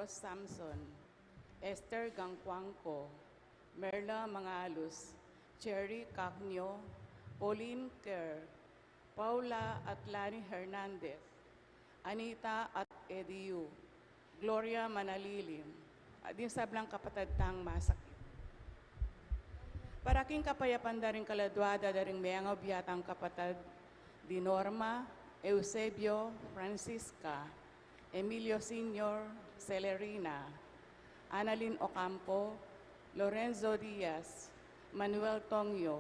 Rose Samson, Esther Gangcuangco, Merla Mangalus, Cherry Cacnio, Pauline Kerr, Paula Atlani Hernandez, Anita at Ediu, Gloria Manalilim, at yung sablang kapatid tang masakit. Paraking kapayapan daring kaladwada daring mayang obiyatang kapatid di Norma, Eusebio, Francisca, Emilio Sr., Celerina, Annalyn Ocampo, Lorenzo Diaz, Manuel Tongyo,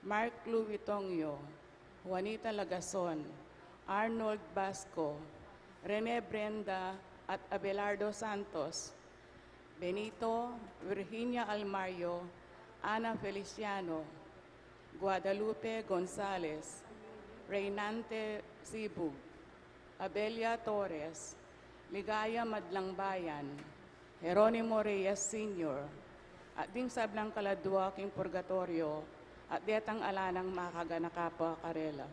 Mark Louis Tongyo, Juanita Lagason, Arnold Basco, Rene Brenda at Abelardo Santos, Benito, Virginia Almario, Ana Feliciano, Guadalupe Gonzalez, Reynante Sibug, Abelia Torres, Ligaya Madlangbayan, Jeronimo Reyes Sr., at ding sablang kaladwa king purgatorio, at detang alanang makaganakapa karela.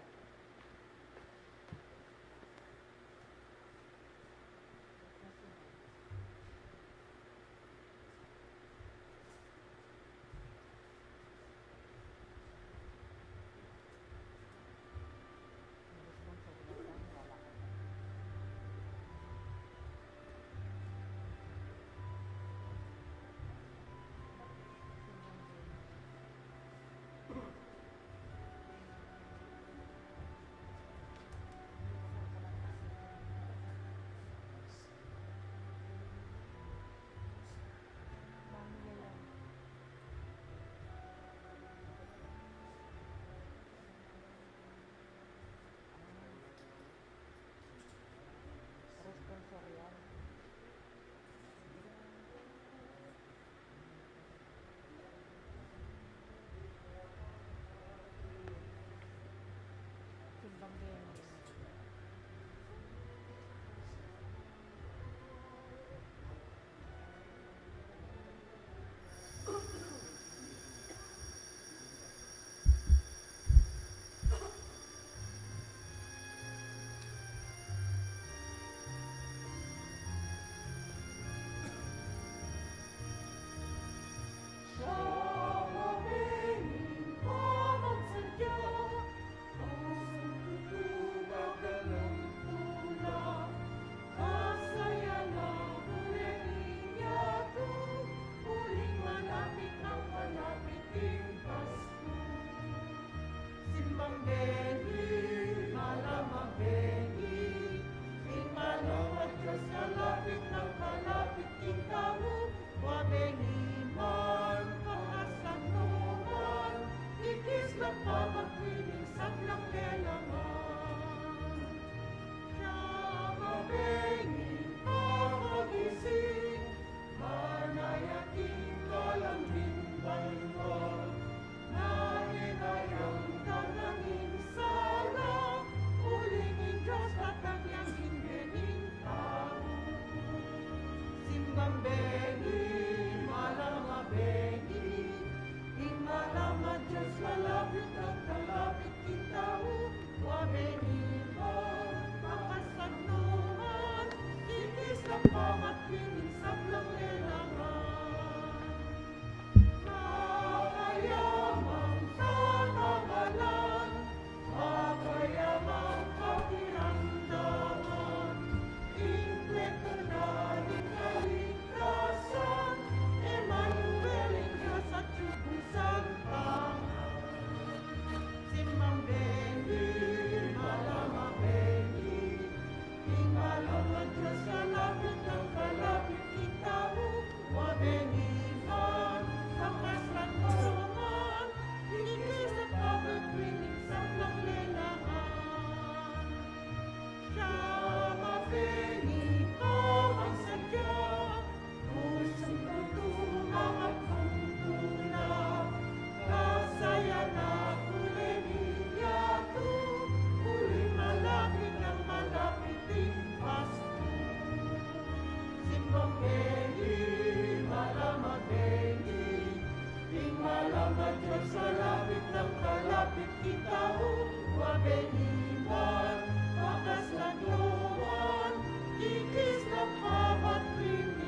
Wakas lagluan, kikis na pamatrin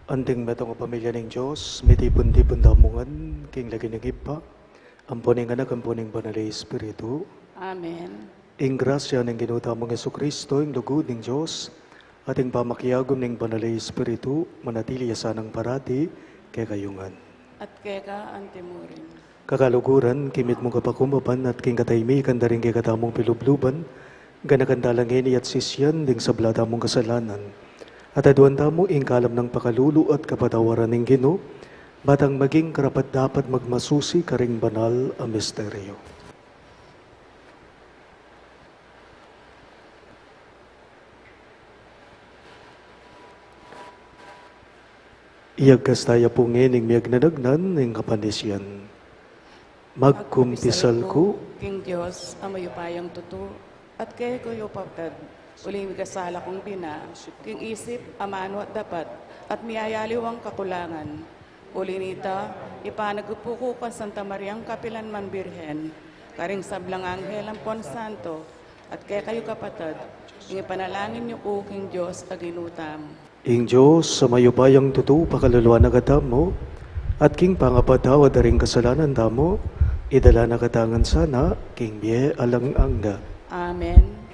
Anting metong pamilya ng Diyos, mitipon-tipon damungan, king lagi ng ipa, amponing anak, amponing banal na Espiritu, Amen. ing grasya ng ginutamong Yesu Kristo, ing lugod ng Diyos, ating pamakyagom ng banal na Espiritu, manatili sanang parati, kay kayungan. At keka antimurin. Kakaluguran, kimit mong kapakumapan at king kataymikan daring kay katamong pilubluban, ganakandalangin at sisyan ding sablada mong kasalanan. At aduan mo ing kalam ng pakalulu at kapatawaran ng Ginoo, batang maging karapat dapat magmasusi karing banal a misteryo. Iyag kastaya po ngayon miyag nanagnan ng kapanisyan. Magkumpisal ko, King Diyos, amayo payang tuto, at kaya ko yupagtad, uling kasala kong bina, king isip, amano at dapat, at miyayaliw ang kakulangan. Ulinita, ipanagupuko ka Santa Mariang Kapilan Man Birhen, karing sablang anghel ang Pon Santo, at kaya kayo kapatad, ing ipanalangin niyo ko, King Diyos, aginutam. ing Diyos sa mayupayang tuto pakaluluan na mo, at king pangapatawa daring kasalanan damo, idala na katangan sana, king biye alang angga. Amen.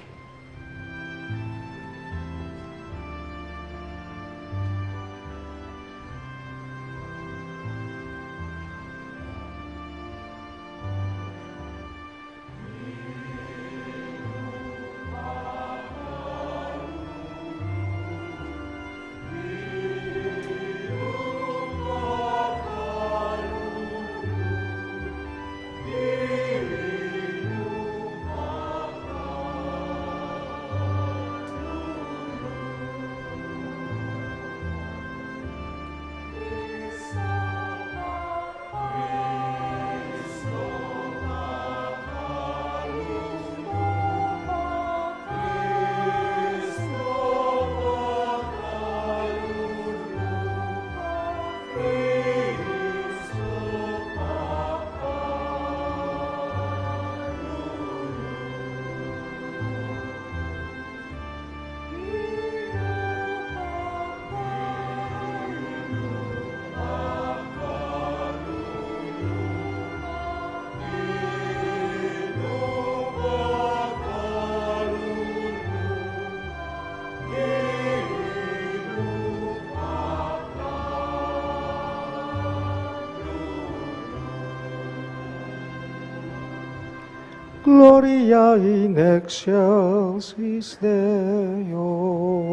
Gloria in excelsis Deo.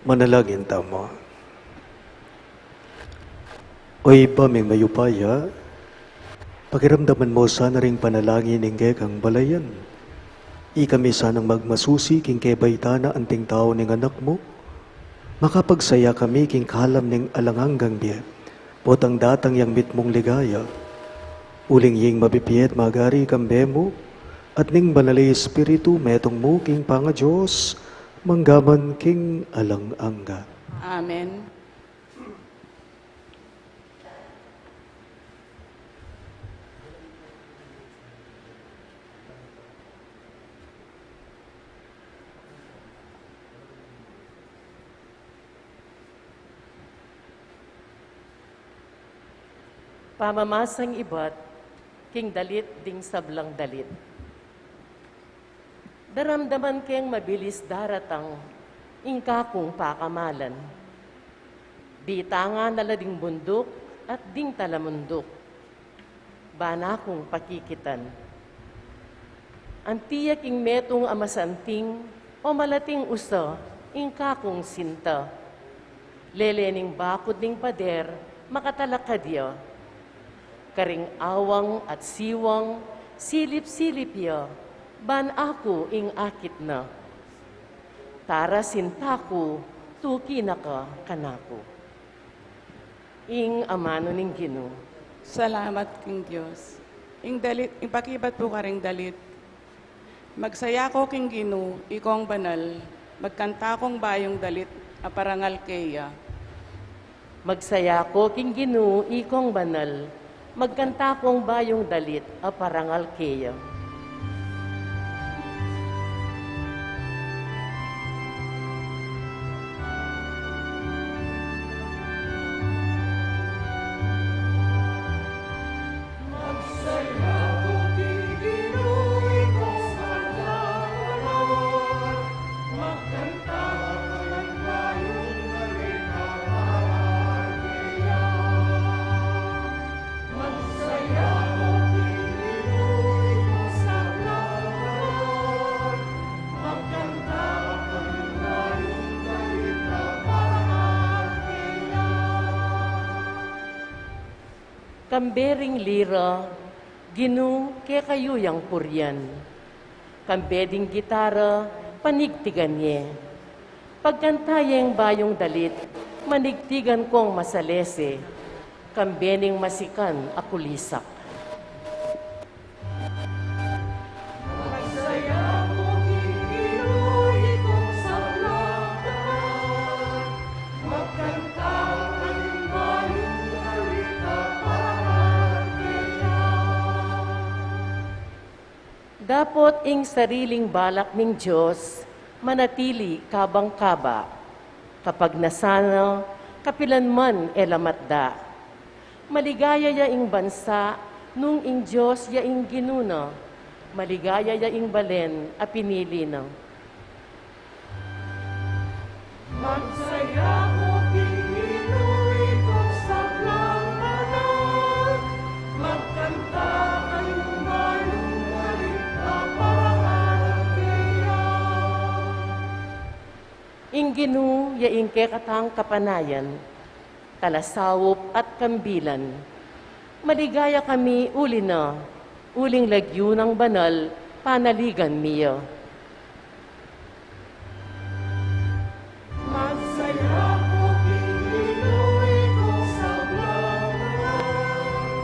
Manalangin tamo. Oy paming mayupaya, pakiramdaman mo sana ring panalangin ingge kang balayan. Ikami sanang magmasusi king kebaytana anting tao ning anak mo. Makapagsaya kami king kalam ning alanganggang biye. Potang datang yang mitmong ligaya. Uling ying mabipiyet magari kambe mo. At ning banali espiritu metong mo king panga Diyos. Manggaman king alangangga. Amen. Pamamasang ibat, king dalit ding sablang dalit. Daramdaman keng mabilis daratang, ingka kong pakamalan. Di tanga nalading bundok at ding talamundok. Bana kong pakikitan. Antiya king metong amasanting, o malating usa, ingka kong sinta. Lelening bakod ning pader, makatalakadya. Karing awang at siwang, silip-silip ya, ban ako ing akit na. Tara sintaku, tuki na ka kanako. Ing amano ning Ginoo. Salamat king Diyos. Ing dalit, ing pakibat po ka ring dalit. Magsaya ko king Ginoo, ikong banal, magkanta kong bayong dalit, aparangal keya. Magsaya ko king Ginoo, ikong banal, magkanta kong bayong dalit, aparangal keya. Kambering lira, Ginoo ke kayo yang puryan. Kambeding gitara, panigtigan ye. Pagkantayeng bayong dalit, manigtigan kong masalese. Kambening masikan akulisak. Dapot ing sariling balak ning Diyos, manatili kabang-kaba. Kapag nasana, kapilan man elamatda. Maligaya ya ing bansa, nung ing Diyos ya ing ginuna. Maligaya ya ing balen, a pinili na. Magsaya ko Pinoy kung sablang banal, magkanta kayong bayong dalit na parangal keya. Ing Ginoo ya ing kekatang kapanayan, kalasawop at kambilan. Maligaya kami uli na, uling lagyo ng banal, panaligan miya. Magsaya ko Pinoy kung sablang banal,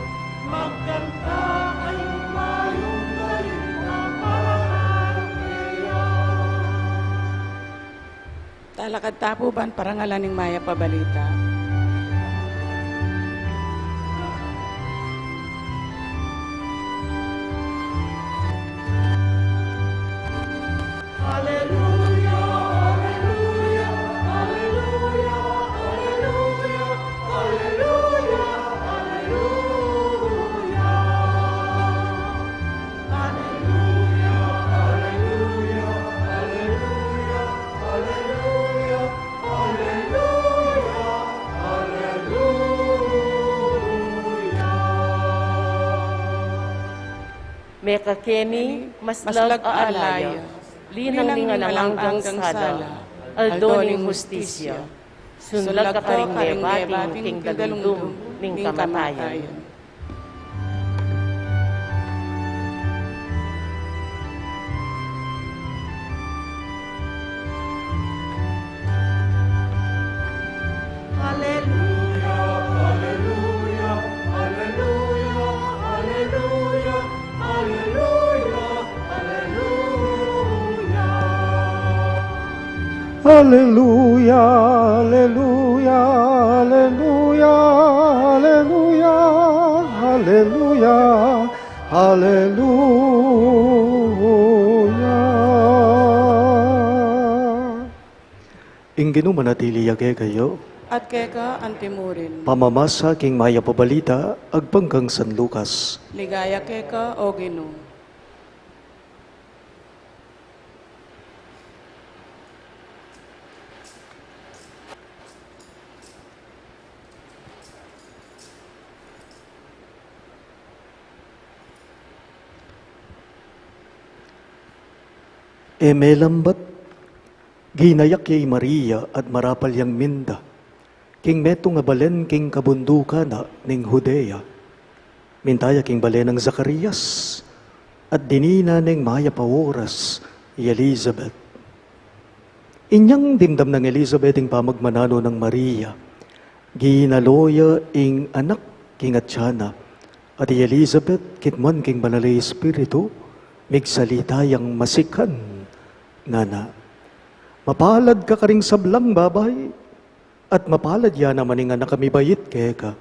magkanta kayong bayong dalit na parangal keya. Talakad tapuban, parangalan ning Maya Pabalita. Hallelujah, hallelujah, hallelujah, hallelujah, hallelujah, hallelujah. Hallelujah, hallelujah, hallelujah, hallelujah, hallelujah. Meka kemi, maslag Maslag aalaya, aalaya, linang ningalang hanggang hanggang sada, sala, aldoning hustisya, sunlag ka karing nebating king dalundum, ning kamatayan. Hallelujah, hallelujah, hallelujah, hallelujah, hallelujah. Inginu manatili yagay kayo, At keka antimurin. pamamasa king maya pabalita, agpanggang San Lucas. Ligaya keka o Ginoo. Emelambat, ginayak yay Maria at marapal yang minda, king meto nga balen king kabunduka na ning Judea, mintaya king balen ng Zacarias, at dinina ning maya paworas, Elizabeth. Inyang dimdam ng Elizabeth ing pamagmanano ng Maria, ginaloya ing anak king Atsyana, at Elizabeth kitman king banalay Espiritu, migsalita yang masikan, nana. Mapalad ka karing sablang babay, at mapalad yan naman nga na kami bayit keka.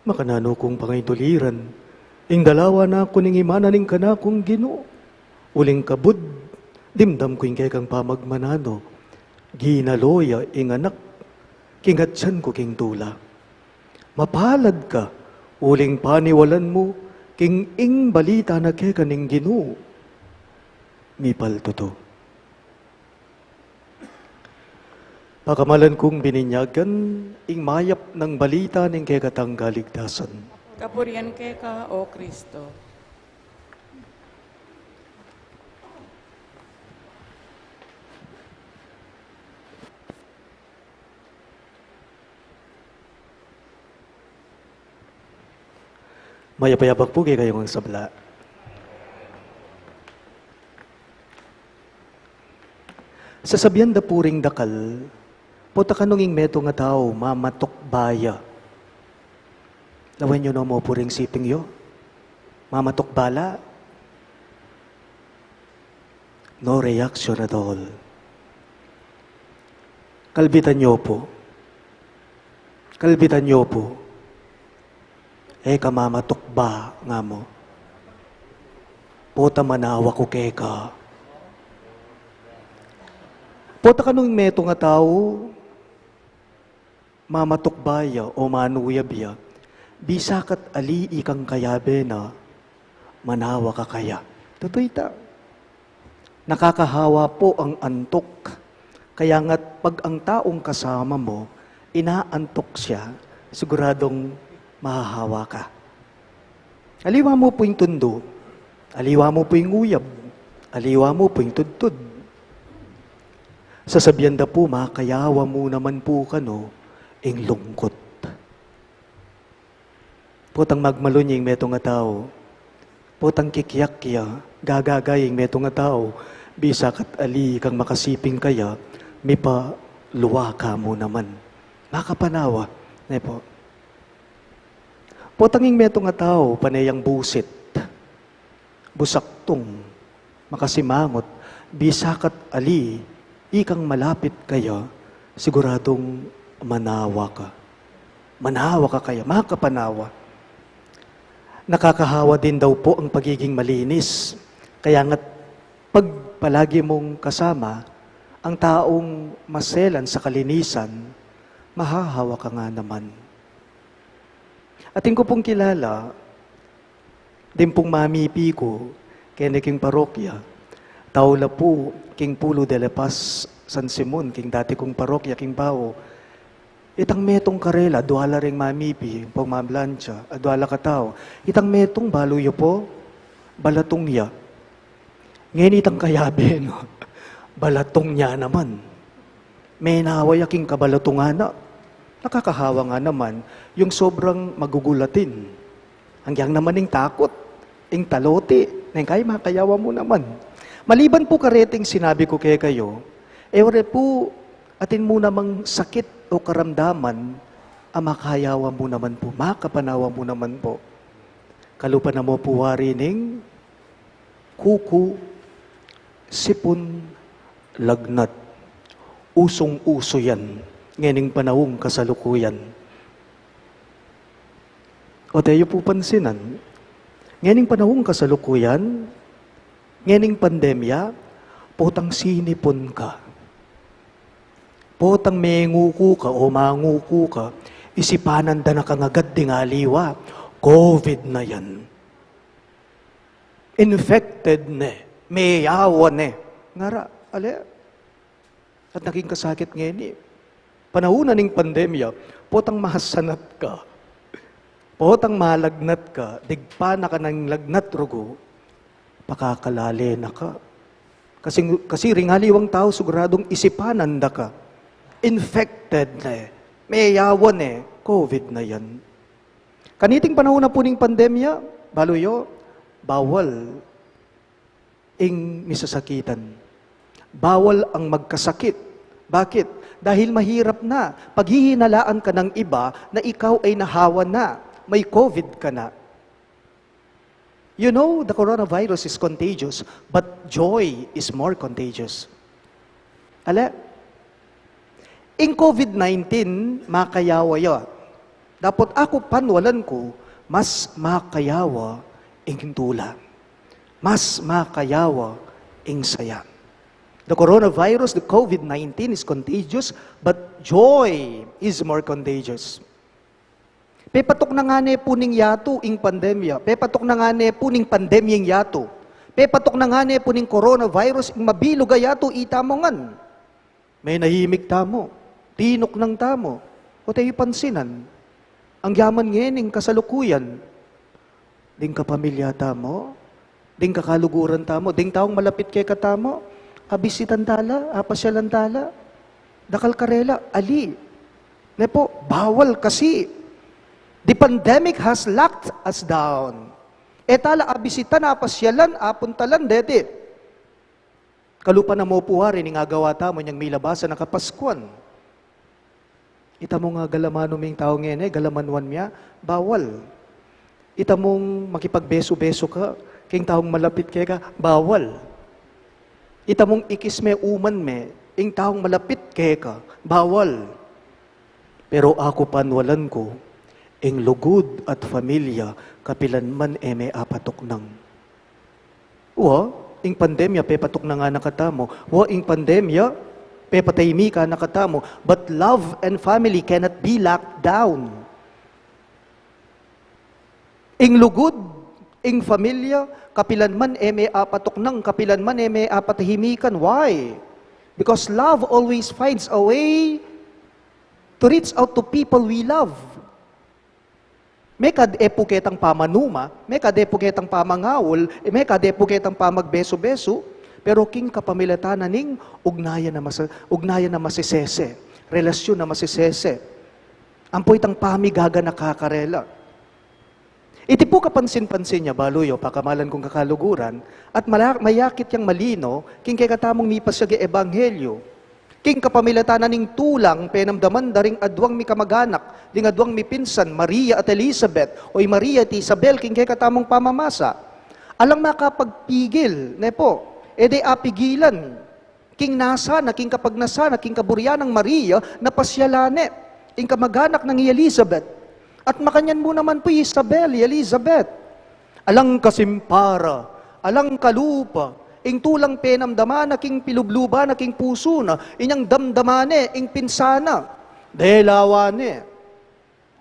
Makanano kong pangituliran, ing dalawa na kuning imana ning kana kong Ginoo. Uling kabud, dimdam ko ing kekang pamagmanano, ginaloya ing anak, kingatsan ko king tula. Mapalad ka, uling paniwalan mo, king ing balita na keka ning Ginoo. Mipal to. Pakamalan kong bininyagan, ing mayap ng balita ng kekatang kaligtasan. Kapurian keka o Kristo. Mayapayabak po kayo kayong sabla. Sasabihan da puring dakal, puta kanunging meto nga tao, mamatok baya. Lawan nyo no mo puring siping yo? Mamatok bala? No reaction at all. Kalbitan nyo po. Kalbitan nyo po. Kamamatok ba nga mo? Puta manawa ko keka. Puta kanunging meto nga tao, mamatok baya o manuyabya, bisakat ali ikang kayabe na manawa ka kaya. Totoo ita. Nakakahawa po ang antok. Kaya nga't pag ang taong kasama mo, inaantok siya, siguradong mahahawa ka. Aliwa mo po yung tundo. Aliwa mo po yung uyab. Aliwa mo po yung tudtud. Sasabihan da po, makayawa mo naman po kano, ing lungkot. Putang magmalunying meto nga tao, putang kikyak-kya, gagagaying meto nga tao, bisakat ali kang makasiping kaya, mipa luwa ka mo naman. Makapanawa. Ne po. Putanging meto nga tao, panayang busit, busaktong, makasimangot, bisakat ali, ikang malapit kaya, siguradong manawa ka. Manawa ka kaya, makapanawa. Nakakahawa din daw po ang pagiging malinis. Kaya nga't pag palagi mong kasama, ang taong maselan sa kalinisan, mahahawa ka nga naman. Ating ko pong kilala, din pong mamipi ko, kaya king parokya, taula po, king Pulo de la Paz, San Simon, king dati kong parokya, king Bao, itang metong karela, duwala ring mamipi, pong mamlansya, duwala katao, itang metong baluyo po, balatong niya. Ngayon itang kayabe, no? Balatong niya naman. may naway aking kabalatungana. Nakakahawa nga naman, yung sobrang magugulatin. Hanggang naman yung takot, yung taloti, na kay makayawa mo naman. Maliban po kareting sinabi ko kayo, ewre po, atin mo namang sakit o karamdaman, makayawa mo naman po, makapanawa mo naman po. Kalupa na mo po warining, kuku, sipon, lagnat. Usong-uso yan, ngening panahong kasalukuyan. O tayo po pansinan, ngening panahong kasalukuyan, ngening pandemya, potang sinipon ka. Potang menguku ka o manguku ka, isipanan da na kangagad ding aliwa, COVID na yan. Infected ne, mayawa ne. Ngara, ale. At naging kasakit ngayon panahon ning pandemya, potang mahasanat ka. Potang malagnat ka, digpa na ka ng lagnat rugo, pakakalali na ka. Kasi ringaliwang tao, siguradong isipanan da ka. Infected na may yawan COVID na yan. Kaniting panahon na po ning pandemya, baluyo, bawal ing misasakitan. Bawal ang magkasakit. Bakit? Dahil mahirap na. Paghihinalaan ka ng iba na ikaw ay nahawa na. May COVID ka na. You know, the coronavirus is contagious, but joy is more contagious. Ale? In COVID-19, makayawa ya. Dapat ako panwalan ko, mas makayawa ing tula. Mas makayawa ing saya. The coronavirus, the COVID-19 is contagious, but joy is more contagious. Pepatok na nga po ning yato ing pandemya. Pepatok na nga po ning pandemyang yato. Pepatok na nga po ning coronavirus ing mabilog yato itamongan. May nahimik tamo. Tinok ng tamo. O tayo pansinan. Ang yaman ngening kasalukuyan. Ding kapamilya tamo. Ding kakaluguran tamo. Ding taong malapit kay katamo. Abisitan tala, apasyalan tala, dakal karela, ali. Nepo, bawal kasi. The pandemic has locked us down. Tala, abisitan, apasyalan, apuntalan, dete. Kalupa na mo puwari, ni nga gawa tamo, niyang may labasan na kapaskuan. Ita mo nga galamano ming tao ngene, galamanwan miya, bawal. Ita mong makipagbeso-beso ka, king taong malapit kay ka, bawal. Ita mong ikis me uman me, ing taong malapit kay ka, bawal. Pero ako panwalan ko, ing lugod at familia, kapilan man may apatok nang. Wa, ing pandemya, pepatok na nga nakatamo. Wa, ing pandemya, pepataymi ka nakatamo. But love and family cannot be locked down. Ing lugod, ing familia, kapilan man may apatok nang, kapilan man may apatahimikan. Why? Because love always finds a way to reach out to people we love. May kadepo ketang pamanuma, may kadepo ketang pamangawol, may kadepo ketang pamagbeso-beso, pero king kapamilatanan ning ugnayan na masisese, relasyon na masisese. Ampo itang pamigaga nakakarela. Iti po kapansin-pansin niya, baluyo, pakamalan kong kakaluguran, at mayakit yang malino, king kay katamong mipas siya ebanghelyo. King kapamilatanan ning tulang, penamdaman daring adwang mi kamaganak, ding adwang mi pinsan, Maria at Elizabeth, oy Maria at Isabel, king kay katamong pamamasa. Alang makapagpigil, nepo, edi apigilan, king nasana, king kapag nasana, king kaburyan ng Maria, napasyalane, king kamaganak ng Elizabeth. At makanyan mo naman po Isabel, Elizabeth. Alang kasimpara, alang kalupa, ing tulang penamdama na king pilubluba na king puso na, inyang damdamane, ing pinsana, delawane.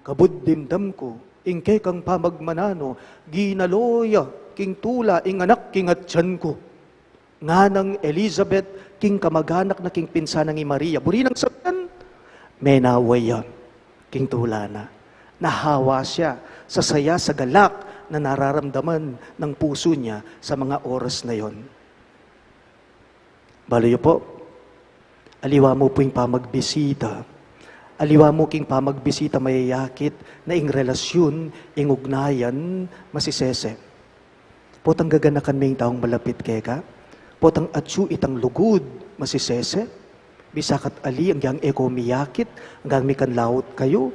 Kabuddimdam ko, ing kay kang pamagmanano, ginaloya, king tula, ing anak king atyan ko. Nga ng Elizabeth, king kamaganak na king pinsana ni Maria. Buri ng sabihan, may nawaya, king tula na. Nahawa siya sa saya, sa galak na nararamdaman ng puso niya sa mga oras na yon. Baliyo po, Aliwa mo po yung pamagbisita. Aliwa mo king pamagbisita mayayakit na ing relasyon, ing ugnayan, masisese. Potang gaganakan may taong malapit keka. Potang atsu itang lugod, masisese. Bisakat ali ang yang eko miyakit, hanggang may kanlaot kayo.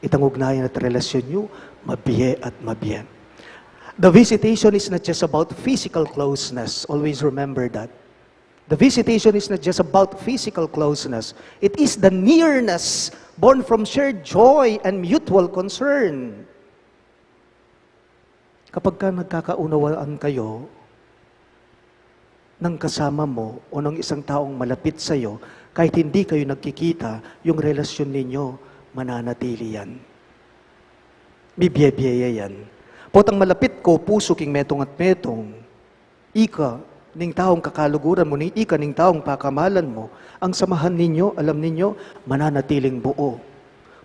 Itang ugnayan at relasyon nyo, mabiye at mabiye. The visitation is not just about physical closeness. Always remember that. The visitation is not just about physical closeness. It is the nearness born from shared joy and mutual concern. Kapag ka nagkakaunawaan kayo ng kasama mo o ng isang taong malapit sa iyo, kahit hindi kayo nagkikita, yung relasyon ninyo, mananatili yan. Bibiyaya yan. Potang malapit ko, puso king metong at metong, ika, ning taong kakaluguran mo, ning ika, ning taong pakamalan mo, ang samahan ninyo, alam ninyo, mananatiling buo.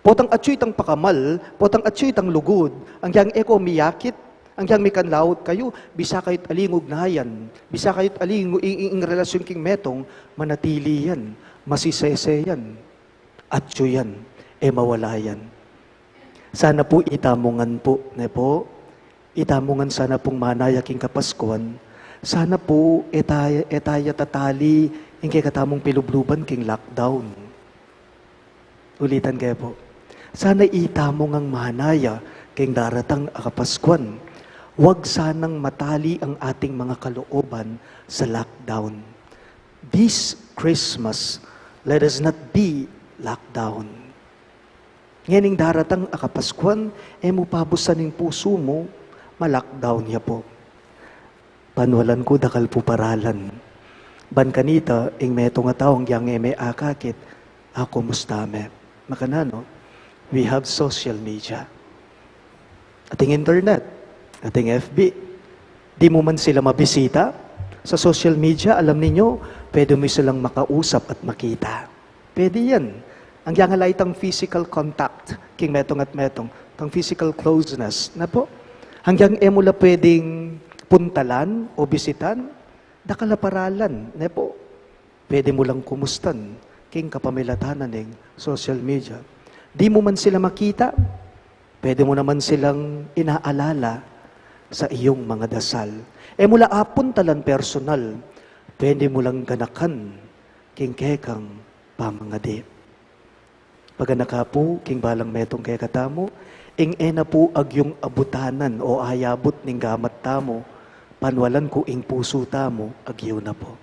Potang atsuy tang pakamal, potang atsuy tang lugod, ang yang eko miyakit, ang yang mikanlaot kayo, bisa kayot alingog na yan, bisa kayot alingog ing relasyon king metong, manatili yan, masisese yan, atsuy yan, mawala yan. Sana po itamungan po, ne po, itamungan sana pong manaya king kapaskuhan, sana po etaya tatali ing kay katamong pilubluban king lockdown. Ulitan kayo po. Sana itamong ang manaya king daratang akapaskuhan. Huwag sanang matali ang ating mga kalooban sa lockdown. This Christmas, let us not be lockdown. Ngayon daratang akapaskuhan, mupabusan ng puso mo, ma-lockdown niya po. Panwalan ko dakal po paralan. Ban kanita, ing meto nga taong yang eme akakit, ako mustame. Makanano, we have social media. Ating internet, ating FB. Di mo man sila mabisita. Sa social media, alam ninyo, pwede mo silang makausap at makita. Pwede yan. Ang yang itang physical contact, king metong at metong, tang physical closeness, na po. Hanggang emula pwedeng puntalan o bisitan, nakalaparalan, ne po. Pwede mo lang kumustan, king kapamilatanan ng social media. Di mo man sila makita, pwede mo naman silang inaalala sa iyong mga dasal. Mula apuntalan personal, pwede mo lang ganakan, king kekang pamangadi. Pagana po, king balang metong kay katamo, ing ena po ag yung abutanan o ayabot ning gamat tamo, panwalan ko ing puso tamo, agyaw na po.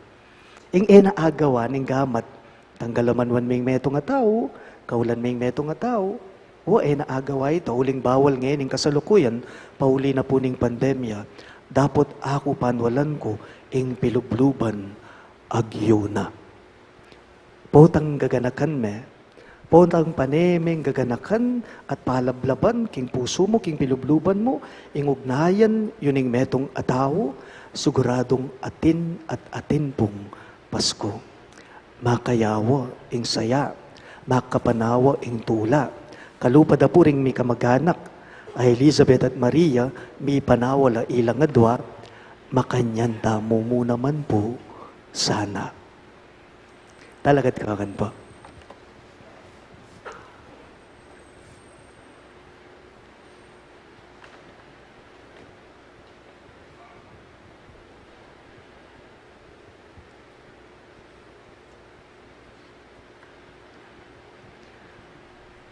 Ing ena agawa ning gamat, tanggalaman wan ming meto nga tao, kaulan ming meto nga tao, o ena agawa ito, uling bawal ngayon ing kasalukuyan, pauli na po ning pandemya, dapat ako panwalan ko ing pilubluban, agyaw na. Potang gaganakan me, potang panemeng gaganakan at palablaban king puso mo, king pilubluban mo, ing ugnayan yuning metong ataw, siguradong atin at atin pong Pasko. Makayawa ing saya, makapanawa ing tula. Kalupad po ring mi kamag-anak, ay Elizabeth at Maria, mi panawala ilang adwa, makanyanta mo muna man po sana. Talaga't kakan po.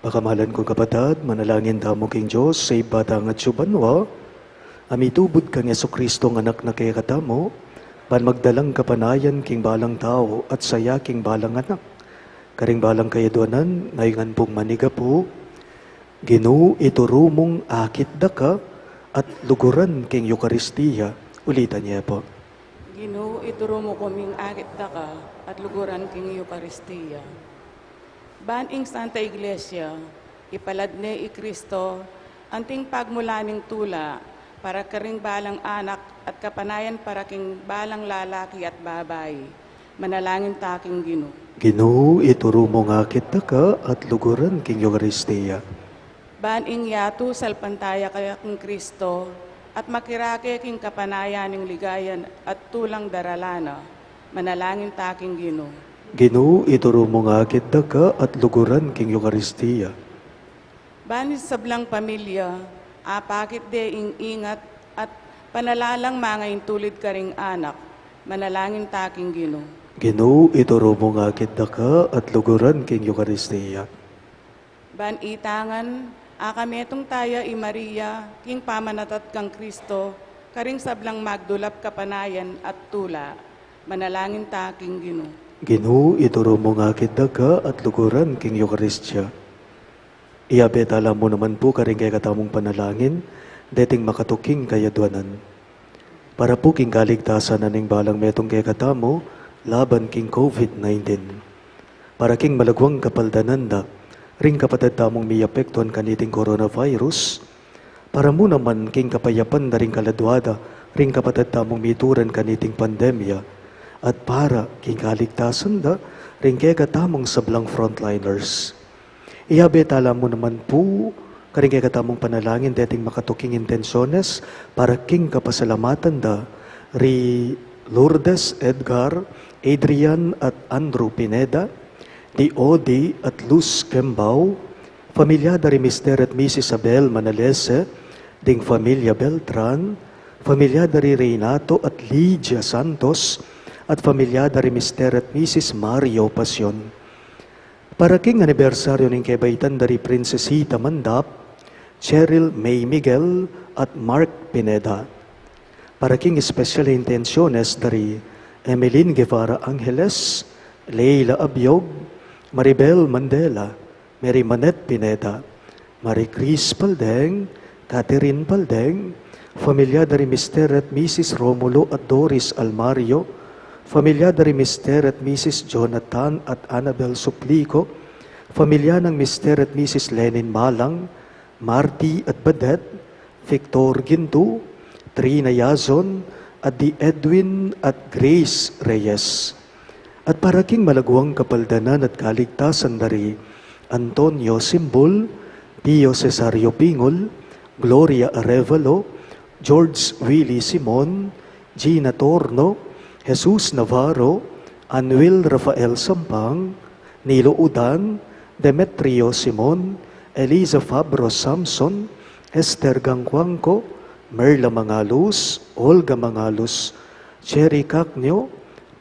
Pakamalan ko kapatad, manalangin tamo king Diyos, sa ibatang at subanwa, amitubod kang Yeso Kristo ng anak na kaya katamo, ban magdalang kapanayan king balang tao at saya king balang anak. Karing balang kayaduanan, naingan pong maniga po, Ginoo iturumong akit daka at luguran king Eucharistia. Ulitan niya po. Ginoo, ituro mo kaming akit ka at luguran king Eucharistia. Baning Santa Iglesia, ipaladne i Kristo, anting pagmulaning tula, para karing balang anak at kapanayan para king balang lalaki at babay. Manalangin taking Ginoo. Ginoo ituro mo nga kita ka at luguran king Eucharistia. Baning yatu salpantaya kaya king Kristo, at makirake king kapanayan ng ligayan at tulang daralana. Manalangin taking Ginoo. Ginoo, ituro mo nga akit daka at luguran king Eucharistia. Banis sa blang pamilya, apakit de ing ingat at panalalang mga intulid ka ring anak, manalangin taking Ginoo. Ginoo, ituro mo nga akit daka at luguran king Eucharistia. Ban itangan, akametong taya i Maria, king pamanatat kang Kristo, karing sablang magdulap kapanayan at tula, manalangin taking Ginoo. Ginoo, ituro mo nga akit daka at luguran king Eucharistia. Iyabet alam mo naman po karing kay katamong panalangin, deting makatuking kayadwanan. Para po king kaligtasan aning balang metong kay katamo, laban king COVID-19. Para king malagwang kapaldananda, ring kapatid tamong miyapektuan kaniting coronavirus, para mo naman king kapayapan na ring kaladwada, ring kapatid tamong mituran kaniting pandemya, at para king kaligtasan da, ring kay katamong sablang frontliners. Iyabet alam mo naman po, karing kay katamong panalangin deting makatuking intensyones, para king kapasalamatan da, ri Lourdes, Edgar, Adrian at Andrew Pineda, di Odi at Luz Kembao, familia dari Mr. at Mrs. Isabel Manalese, ding familia Beltran, familia dari Renato at Lydia Santos, at familia dari Mr. at Mrs. Mario Pasyon. Para king anibersaryo ng kebaitan dari Princesita Mandap, Cheryl May Miguel at Mark Pineda. Para king special intenciones dari Emeline Guevara Angeles, Leila Abiog, Maribel Mandela, Mary Manet Pineda, Marie Cris Paldeng, Catherine Paldeng, familia dari Mr. at Mrs. Romulo at Doris Almario, familia dari Mr. at Mrs. Jonathan at Annabel Suplico, familia ng Mr. at Mrs. Lenin Malang, Marty at Badet, Victor Gintu, Trina Yazon, at di Edwin at Grace Reyes. At para king malagwang kapaldanan at kaligtasan dari Antonio Simbol, Pio Cesario Pingol, Gloria Arevalo, George Willie Simon, Gina Torno, Jesus Navarro, Anuel Rafael Sampang, Nilo Udan, Demetrio Simon, Eliza Fabro Samson, Esther Gangcuangco, Merla Mangalus, Olga Mangalus, Cherry Cacnio,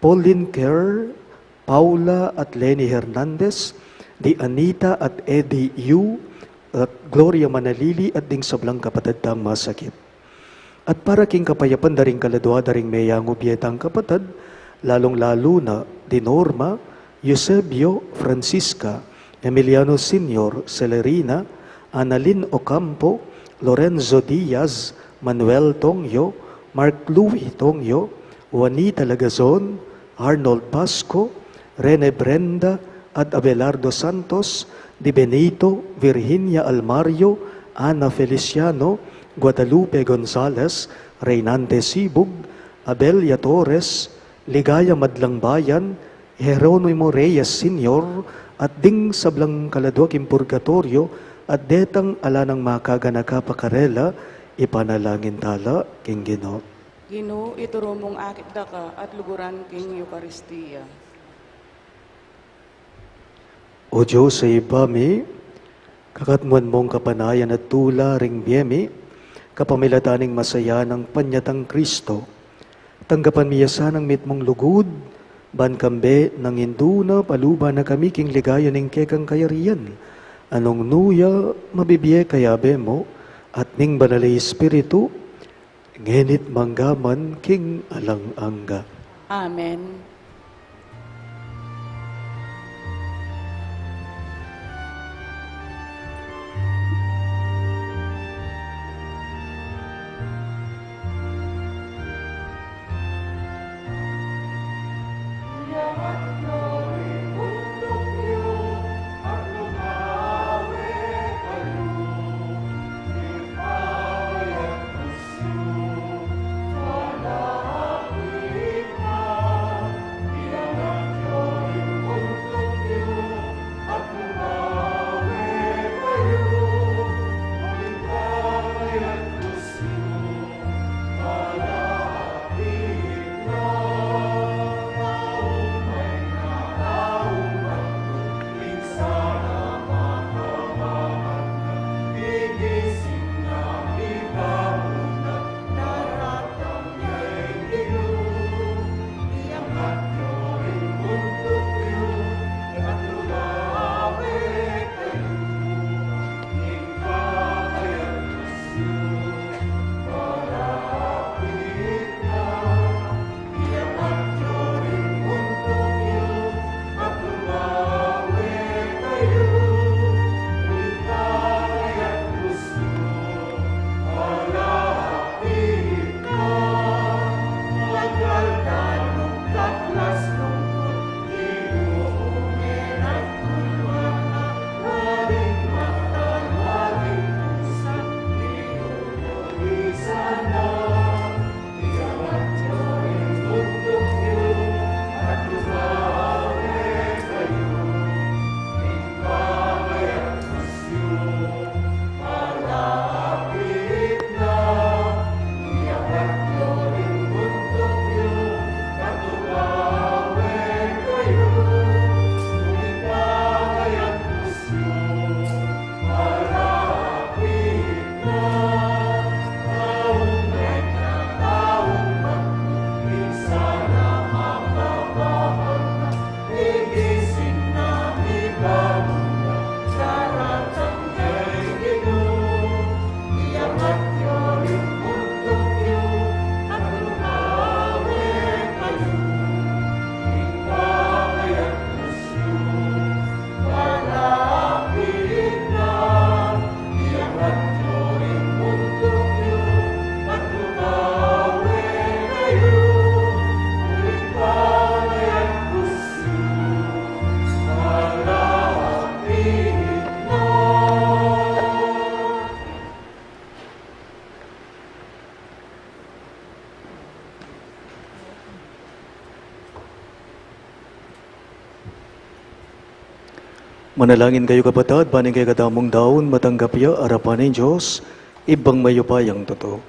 Pauline Kerr, Paula at Lenny Hernandez, di Anita at Eddie Yu, at Gloria Manalili at ding sablang kapatid tang masakit. At para king kapayapan daring kaladwa daring mayang ubyetang kapatid, lalong-lalo na di Norma, Eusebio, Francisca, Emiliano Senior, Celerina, Annalyn Ocampo, Lorenzo Diaz, Manuel Tongyo, Mark Louis Tongyo, Juanita Lagazon, Arnold Pasco, Rene Brenda at Abelardo Santos, Di Benito, Virginia Almario, Ana Feliciano, Guadalupe Gonzales, Reynante Sibug, Abelia Torres, Ligaya Madlang Bayan, Jeronimo Reyes Sr., at ding sablang kaladwag im purgatorio, at detang ala ng makaganaka pakarela, ipanalangin tala, king Ginoo. Ginoo, ituro mong akit daka at luguran king Eucharistia. O Diyos sa ibami, kakatmuan mong kapanayan at tula ring biyemi, kapamilataning masaya ng panyatang Kristo. Tanggapan miyasan ang mitmong lugud, ban kambe ng induna, paluba na kami king ligaya ning kekang kayarian. Anong nuya, mabibiye kayabe mo, at ning banalay espiritu, ngenit manggaman king alang-angga. Amen. Manalangin kayo kapatid, baning kay katamong daon, matanggap ya, arapan ng Diyos, ibang mayupayang totoo.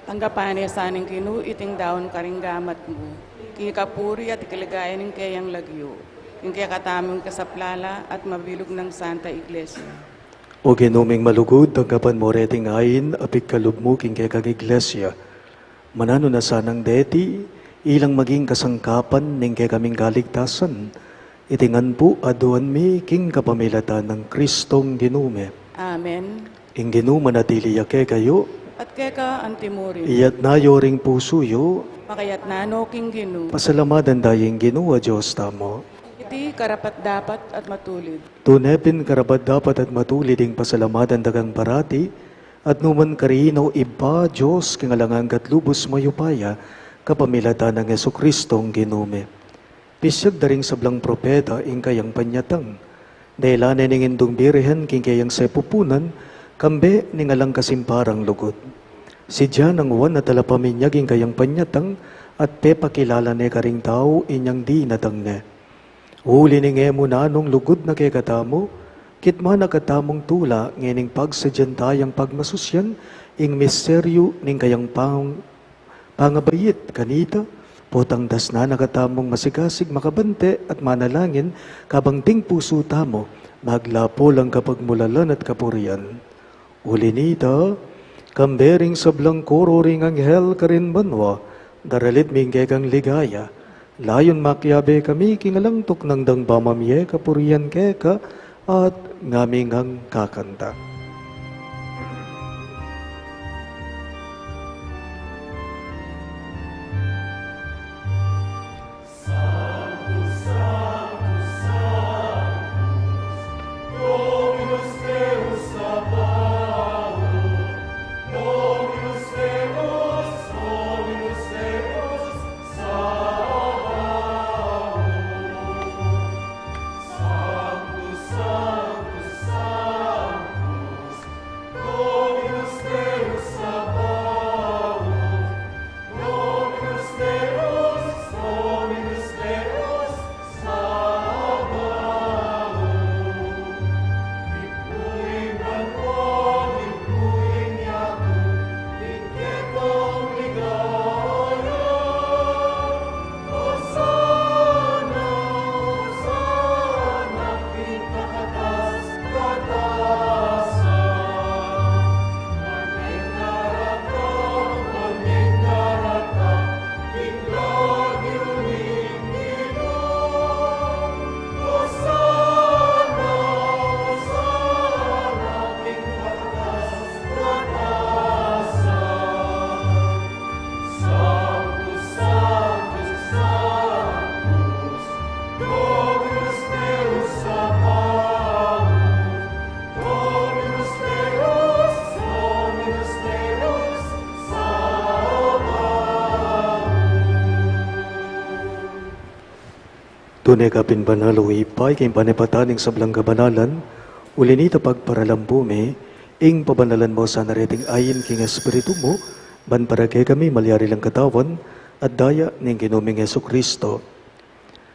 Tanggapan niya sa aning kinu, iting daon karinggamat mo. Kaya kapuri at ikaligayan ng kayang lagyo. Yung kaya katamong kasaplala at mabilog ng Santa Iglesia. O ginuming malugod, tanggapan mo reting ayin, apik kalub mo king kay kag iglesia. Manano na sanang deti, ilang maging kasangkapan ning kay kaming kaligtasan. Itingan po aduan mi king kapamilatan ng Kristong ginume. Amen. Ing ginuma na tiliyake kayo, At kaya ka antimurin. iyat na yoring pusuyo, Makayat nano king ginu. pasalamadan dayeng ginuwa Diyos tamo. Iti karapat dapat at matulid. Tunepin karapat dapat at matulid ing pasalamatan dagang parati, at numan karino iba Diyos kingalangang katlubos mayupaya, kapamilatan ng Yesu Kristong ginume. Pisyag daring sablang propeta ing kayang panyatang, dahilanan ning indong birihen king kayang sepupunan, kambe ningalang kasimparang lugod. Si Diyan ang uwan na talapaminyag ing kayang panyatang, at pepakilala ne karing tao inyang di natang ne. Uli ni mo na anong lugod na kay katamo, kitma na katamong tula ngening pagsadyan tayang pagmasusyan, ing misteryo ning kayang pangabayit kanita, potang das na nakatamong masigasig makabante at manalangin, kabang ting puso tamo, maglapo lang kapag mulalan at kapurian. Uli nita, kambering sablang koro ring anghel karin manwa, daralit mingge kang ligaya, layon makyabe kami kingalang tuknang dang bamamye kapurian keka at ngaming ang kakanta. Dominus Deus Sabaoth, Dominus Deus, Dominus Deus Sabaoth. Sanctus, Sanctus, Sanctus, Dominus Deus Sabaoth, Dominus Deus, Dominus Deus Sabaoth. Ikuing banwa, ikuing yaku, iketong ligaya. Hosana, Hosana, pinakatas, katasan. Manengarata, iklagi umingino. Hosana, Hosana, pinakatas, katasan. Sanctus, Sanctus, Sanctus, Dominus Deus Sabaoth, Dominus Deus, Dominus Deus Sabaoth. Tunay ka pinbanalo ipay, kayong panipataning sablang kabanalan, uli nito pagparalampume, ing pabanalan mo sa nariting ayin king Espiritu mo, ban para kay kami malyari lang katawan, at daya ning ginuming Yesu Kristo.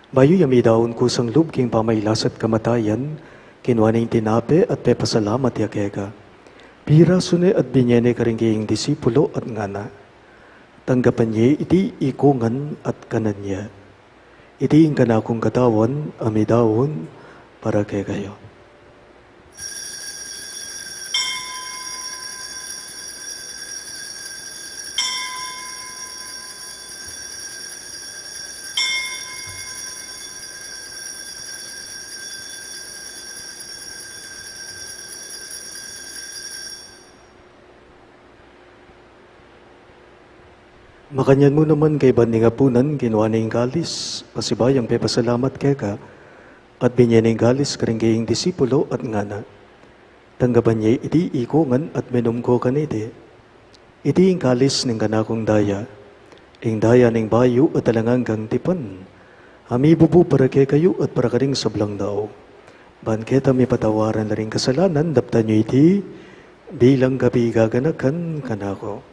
Bayo yami daon kusang lub king pamaylas at kamatayan, kinwa ning tinape at pepasalamat yakeka. Pira sune at binyene karing kayong disipulo at ngana. Tanggapan niya iti ikungan at kanan niya. Iti ing kanakong katawan, amidawon, para kay kayo. Makanyan mo naman kay Bandingapunan, ginawa na yung galis, pasibayang pepasalamat kay ka, at binyaning galis karing kayong disipulo at ngana. Tanggapan niya iti ikungan at menumko kanite. Iti yung galis ng kanakong daya, ing daya ng bayo at talangang kang tipan. Hamibubu para kay kayo at para karing sablang daw. Banketa may patawaran na rin kasalanan, daptan niyo iti, bilang gabi gaganakan kanako.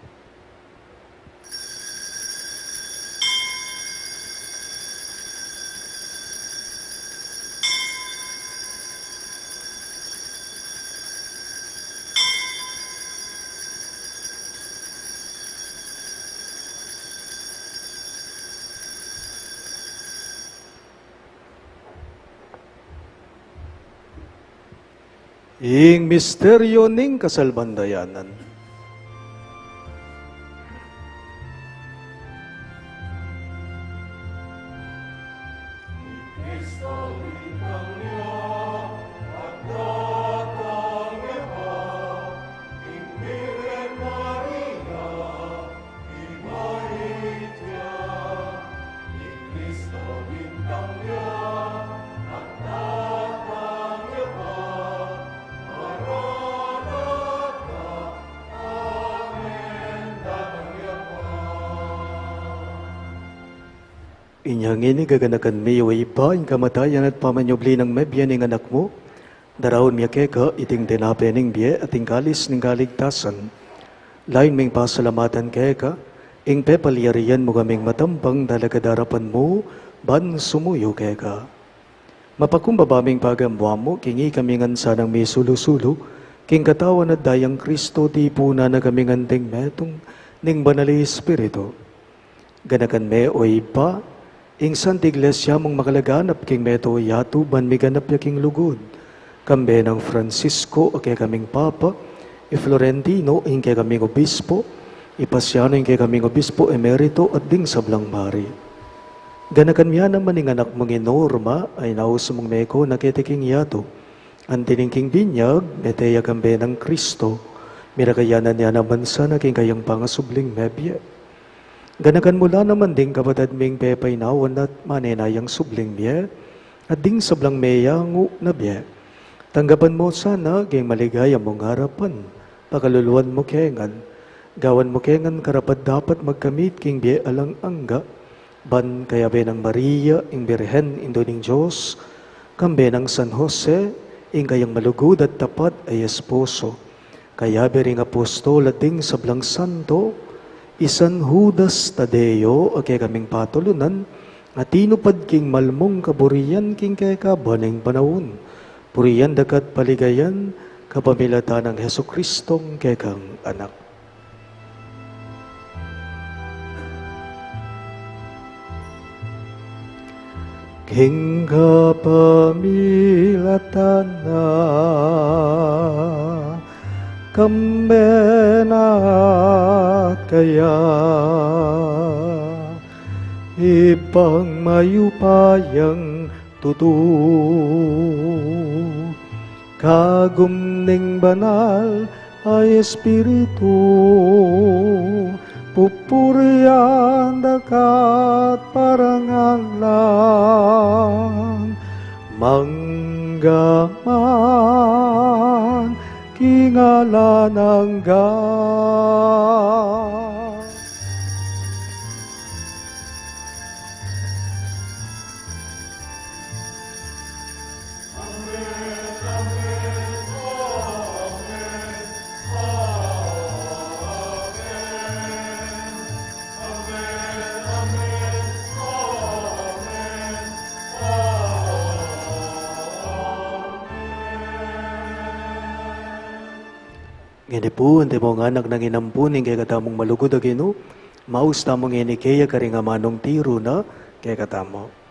Ing misteryo ning kasalbandayanan. Inyang ini gaganakan miyo ipa, in kamatayan at pamanyobli ng mebya ning anak mo, darawon miya keka, iting tinape ning biye at kalis ning kaligtasan. Lain ming pasalamatan keka, ing pepaliyarian mo kaming matampang dalagadarapan mo, ban sumuyo keka. Mapakumbabaming pagamwa mo, kingi kami ngansa ng may sulusulo, king katawan at dayang Kristo, di puna na kami nganting metong, ning banali Espiritu. Ganakan me o ipa, ing Santa Iglesia mong makalaganap king meto yato ban miganap yaking lugod. Kambe ng Francisco o kaya kaming Papa, Florentino ing kaya kaming Obispo, Ipasiano ing kaya kaming Obispo Emerito at ding sablang mari. Ganakan miya naman ing anak mong inorma ay naus mong meko nakitiking yato. Antining king binyag, meteya kambe ng Kristo, mirakayanan niya naman sa naging kayang pangasubling mebye. Ganakan mula naman ding kapatid ming pepay nawan at manenayang subling biye, at ding sablang meyangu na biye. Tanggapan mo sana, ging maligaya mong harapan, pakaluluan mo kengan, gawan mo kengan karapat dapat magkamit king biye alang angga, ban kaya benang Maria, ing Birhen, indo ning Diyos, kambe ng San Jose, ing kayang malugod at tapat ay esposo, kaya bering apostol at ding sablang santo, isan Judas Tadeo, ake kaming patulunan, at tinupad king malmong kaburian king kaya baning panahon. Puriyan dakat paligayan, kapamilatan ng Heso Kristong kekang anak. King kapamilatan na, kambena kaya ipang mayupayang tutu kagum ning banal ay espiritu pupurian dakat parangalan manggaman kingalan ng God. Ngini po, ante mo nga anak nang inampunin kaya katamong malugod agino, maus tamong ngini kaya karing amanong tiro na kaya katamo.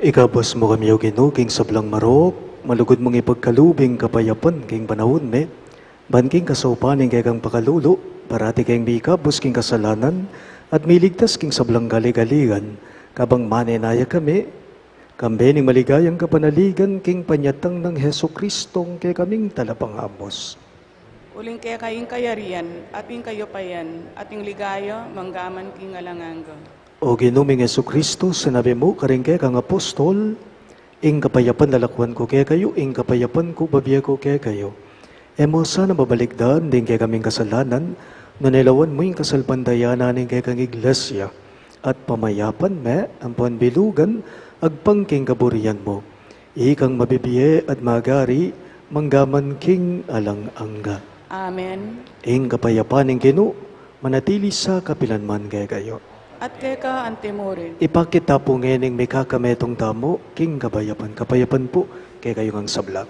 Ikabos mo kami o Ginoo king sablang marok, malugod mong ipagkalubing kapayapan king panahon me, banking kasaupaning kay kang pakalulo, parati kayong mikabos king kasalanan, at miligtas king sablang galigaligan, kabang manenaya kami, kambening maligayang kapanaligan king panyatang ng Heso Kristong kay kaming talapangamos. Uling kaya kayong kayarian, ating kayo payan, ating ligaya, manggaman king alanganga. O Ginuming Heso Kristo, sinabi mo, karing kay kang apostol, ing kapayapan lalakwan ko kay kayo, ing kapayapan ko babiya ko kay kayo. Emo sana mabalikdan, din kay kaming kasalanan, nanilawan mo yung kasalpandayanan kay kang iglesia, at pamayapan me, ang panbilugan, agpangking kaburian mo. Ikang mabibiye at magari, manggaman king alang-angga. Amen. Ing kapayapan ng Ginoo, manatili sa kapilanman kay kayo. At kaya ka antemore. Ipakita po ngayon may kakametong tamo, king kapayapan. Kapayapan po, kay kayo ang sabla.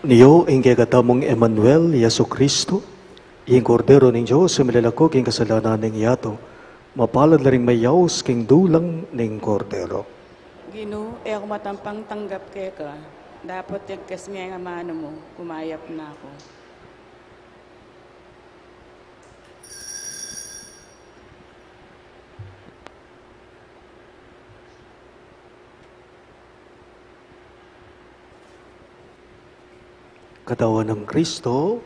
Niyo, ing katamong Emmanuel, Yesu Kristo, ing kordero ng Diyos, milalako king kasalanan ng yato, mapalad na rin mayaos king dulang ng kordero. Gino, ako matampang tanggap kaya ka. Dapat yagkas nga nga mano mo, kumayap na ako. Katawan ng Kristo,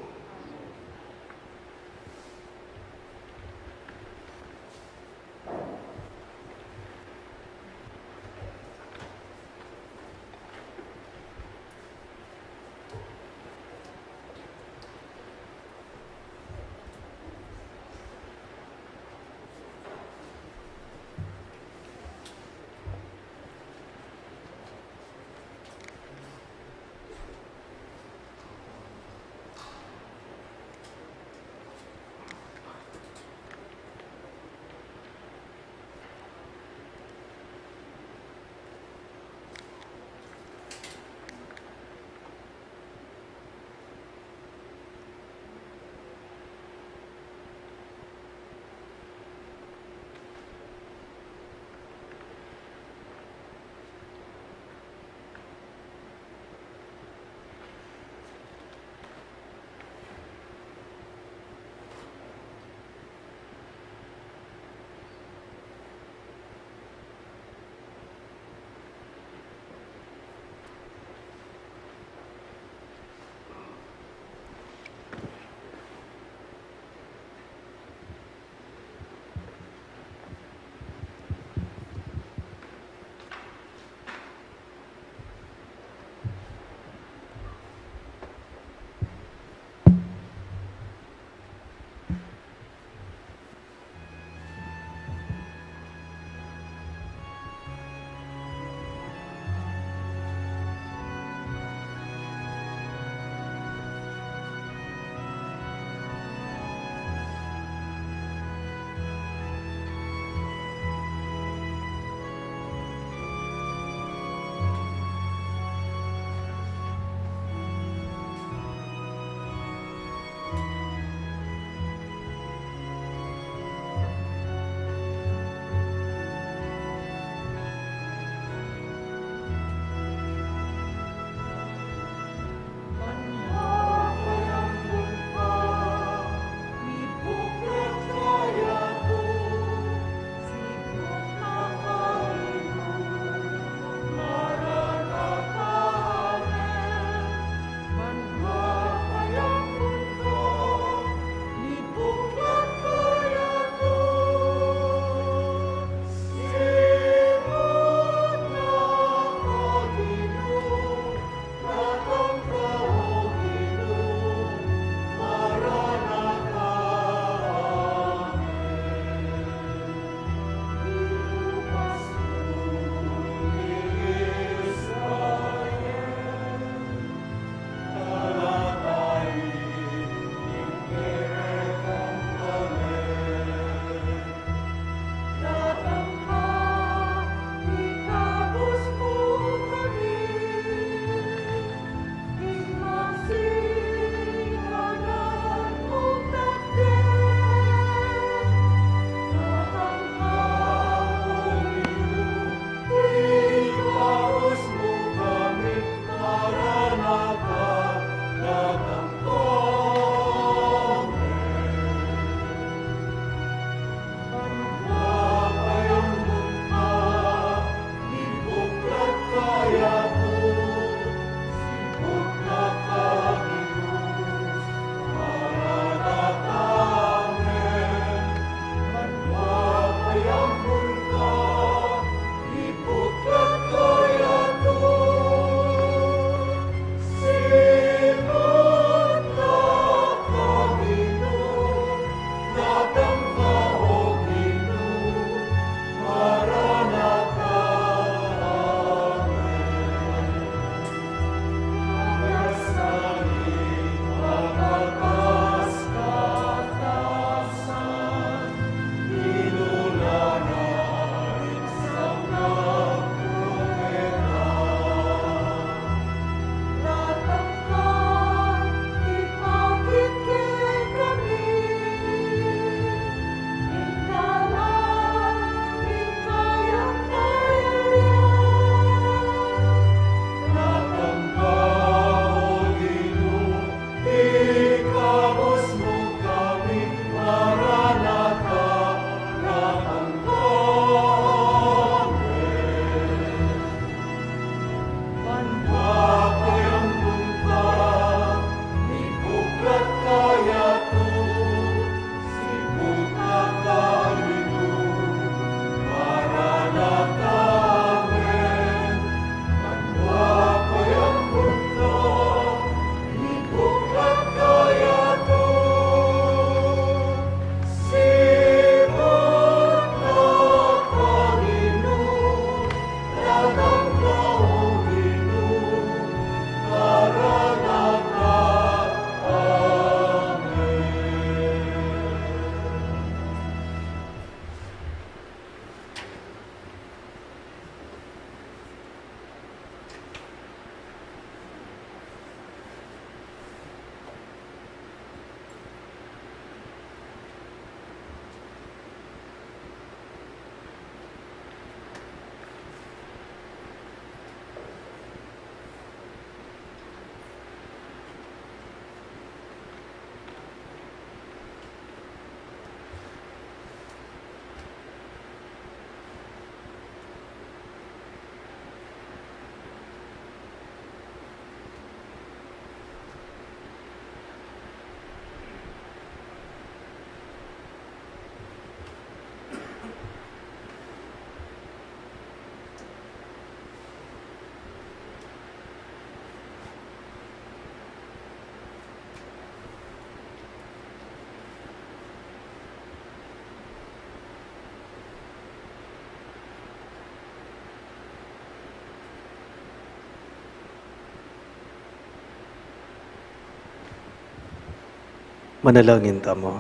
Manalangin tamo.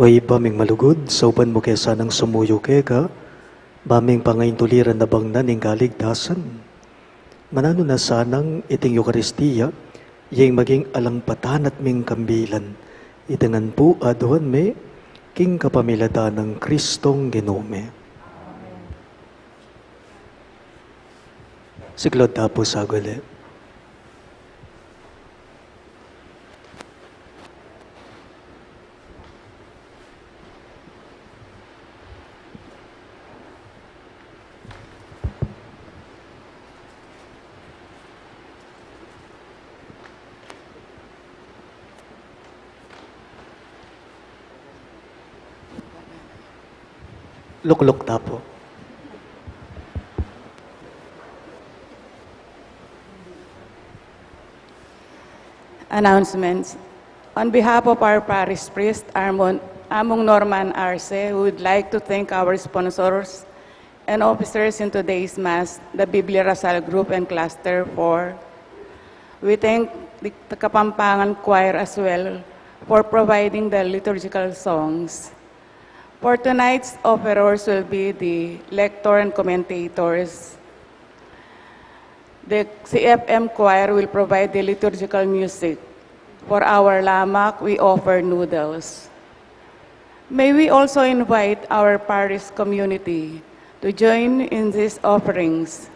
Oy, baming malugod, sa uban mo kaya sanang sumuyo ka, baming pangayin tuliran na bang naning kaligtasan. Manano na sanang iting Eucharistia, yung maging alangpatan at ming kambilan. Itangan po aduan me, king kapamilata ng Kristong Genome. Siklod tapos agole. Lukluk tapo. Announcements. On behalf of our parish priest, Among Norman Arce, we would like to thank our sponsors and officers in today's Mass, the Biblia Rasal Group and Cluster 4. We thank the Kapampangan Choir as well for providing the liturgical songs. For tonight's offerers will be the lector and commentators. The CFM choir will provide the liturgical music. For our lamak, we offer noodles. May we also invite our parish community to join in these offerings.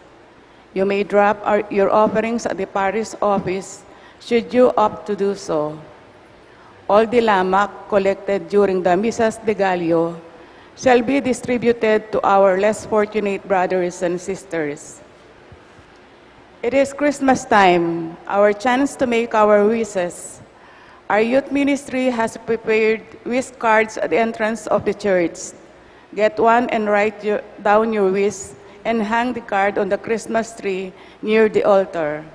You may drop your offerings at the parish office should you opt to do so. All the lamak collected during the Misas de Gallo shall be distributed to our less fortunate brothers and sisters. It is Christmas time, our chance to make our wishes. Our youth ministry has prepared wish cards at the entrance of the church. Get one and write down your wish and hang the card on the Christmas tree near the altar.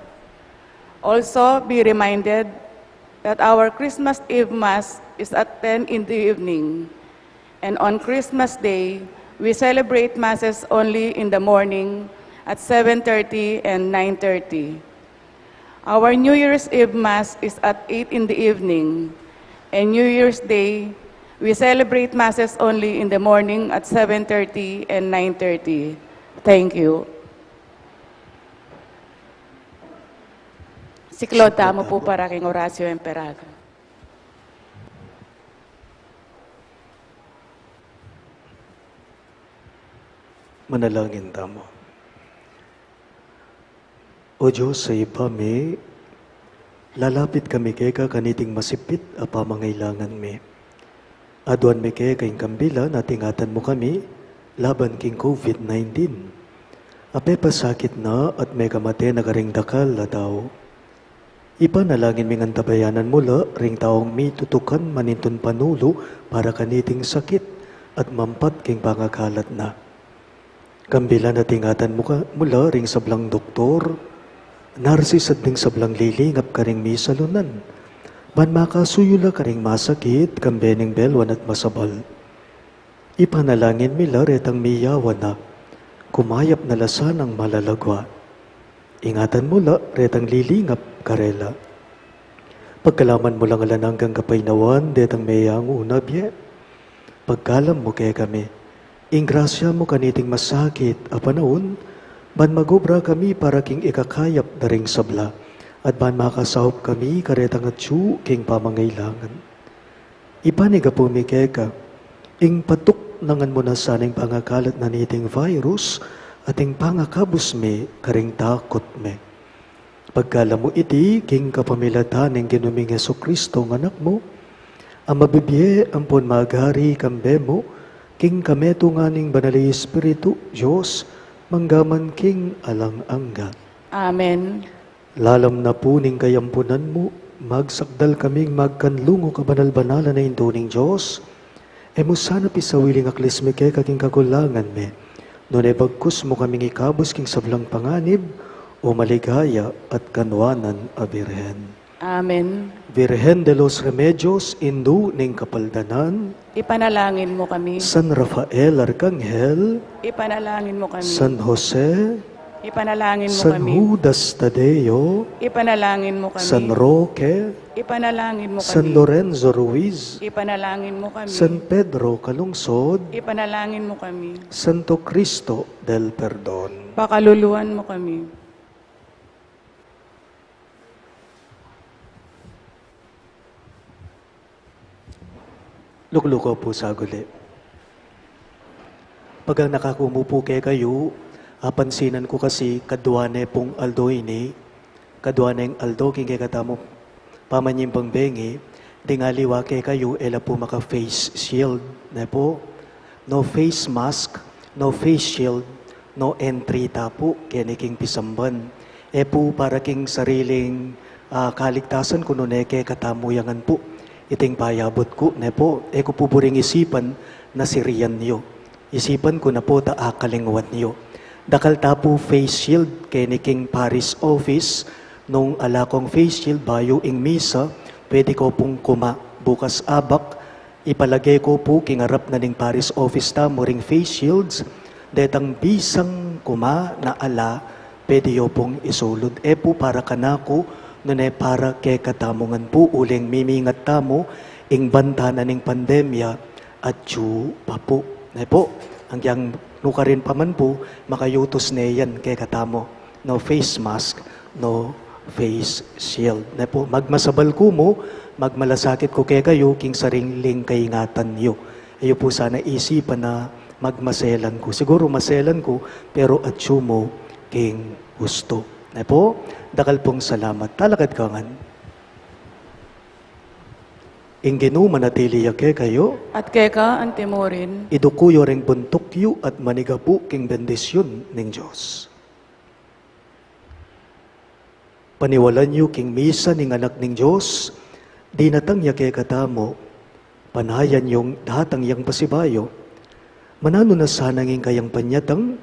Also, be reminded that our Christmas Eve Mass is at 10 in the evening. And on Christmas Day, we celebrate Masses only in the morning at 7:30 and 9:30. Our New Year's Eve Mass is at 8 in the evening. And New Year's Day, we celebrate Masses only in the morning at 7:30 and 9:30. Thank you. Siklod tamo po para king Horacio Emperado. Manalangin tamo. O Diyos, sa ipami, lalapit kami kaya kaniting masipit a pamangailangan mi. Aduan mi kaya kayong kambila, natingatan mo kami, laban king COVID-19. Ape pasakit na at may kamate na karing dakal na daw. Ipanalangin mi ngantabayanan mula, ring taong mi tutukan manintun panulo para kaniting sakit at mampat king pangakalat na. Kambila na tingatan mo ka mula ring sablang doktor, narsis at ding sablang lilingap ka ring mi salunan. Man makasuyula ka ring masakit, kambening belwan at masabal. Ipanalangin mila retang miyawan na, kumayap na lasan ang malalagwa. Ingatan mo la, retang lilingap karela. Pagkalaman mo lang alananggang kapaynawan, detang mayang unabye. Pagkalam mo kaya kami, ingrasya mo kaniting masakit a panahon, ban magubra kami para king ikakayap na ring sabla, at ban makasahop kami karetang atsu king pamangailangan. Ipaniga po mi kaya ing patuk nangan mo na saning pangakalat na niting virus, ating pangakabos me, karing takot me. Pagkala mo iti, king kapamilatan ng ginuming Jesucristo ng anak mo, ang mabibye ampon magari kambe mo, king kameto nga ning banali Espiritu, Diyos, manggaman king alang-angga. Amen. Lalam na po ning kayampunan mo, magsakdal kaming magkanlungo kabanal-banalan na intuning Diyos, e mo sana pisawiling aklis me kay kaking kakulangan me, noon ay bagkus mo kaming ikabos king sablang panganib, o maligaya at kanwanan a Birhen. Amen. Virgen de los Remedios, Indu ning kapaldanan, Ipanalangin mo kami. San Rafael Arcangel, Ipanalangin mo kami. San Jose, Ipanalangin mo San kami. Judas Tadeo, Ipanalangin mo kami. San Roque, Ipanalangin mo San kami. Lorenzo Ruiz, Ipanalangin mo kami. San Pedro Calungsod, Ipanalangin mo kami. Santo Cristo del Perdon. Pakaluluan mo kami. Lukluko po sa guli. Pag nakakumupo kayo, apansinan ko kasi kadwane pong aldo ini, kadwane ang aldo king katamo pamanying pangbengi, ngaliwa kayo, ela po maka face shield. Na po, no face mask, no face shield, no entry tapo, keniking pisamban. Po para king sariling kaligtasan kuno neke katamuyangan po. Iting payabot ko, ne po, ko po buring isipan na siriyan niyo. Isipan ko na po taakalingwat niyo. Dakal tapo face shield kay ni King Paris Office, nung alakong face shield bayo ing misa, pwede ko pong bukas abak, ipalagay ko po kingarap na ning Paris Office ta ring face shields, detang bisang na ala, pwede yo pong isulod. Po para kanako, nune para kay katamongan po uling mimingat tamo ing banta na ning pandemya at yu pa po. Po, hanggang nukarin pa man po, makayutos na yan kay katamo. No face mask, no face shield. Po, magmasabal ko mo, magmalasakit ko kay kayo, king sariling kaingatan nyo. Ayo po sana isipan na magmaselan ko. Siguro maselan ko, pero at yu mo, king gusto. Po, dakal pong salamat. Talakad kangan. Inginu manatili yake kayo, At keka ang timorin. idukuyo ring buntukyo at manigapu king bendisyon ning Diyos. Paniwalan yu king misa ning anak ning Diyos, di natang yake katamo, panayan yung datang yang pasibayo, manano na sana nging kayang panyatang,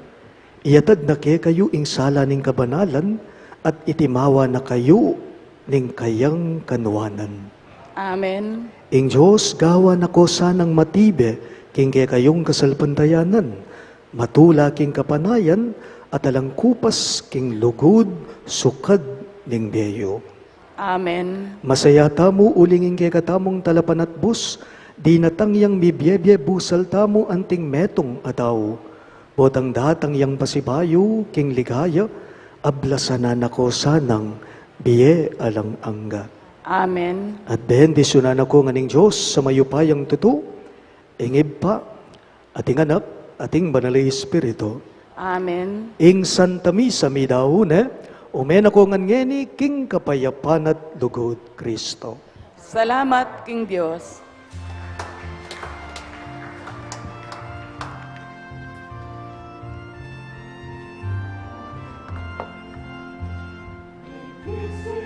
iyatad na ke kayo ing sala ning kabanalan, at itimawa na kayo ning kayang kanwanan. Amen. Ing Diyos, gawa na ko sanang matibe, king kaya kayong kasalpantayanan, matula king kapanayan, at alang kupas king lugod, sukad ning beyo. Amen. Masaya tamo ulingin kay katamong talapan at bus, di natang yang bibyebye busal tamo anting metong ataw. Botang datang yang pasibayo, king ligaya, ablasanan ako sanang biye alang angga. Amen. At bendisyonan ako nganing Diyos sa mayupayang tuto, ingib pa, ating anak, ating banalay Espiritu, Amen. ing Santa Misa midaune, umen ako ngani king kapayapan at lugod Kristo. Salamat, King Diyos. Peace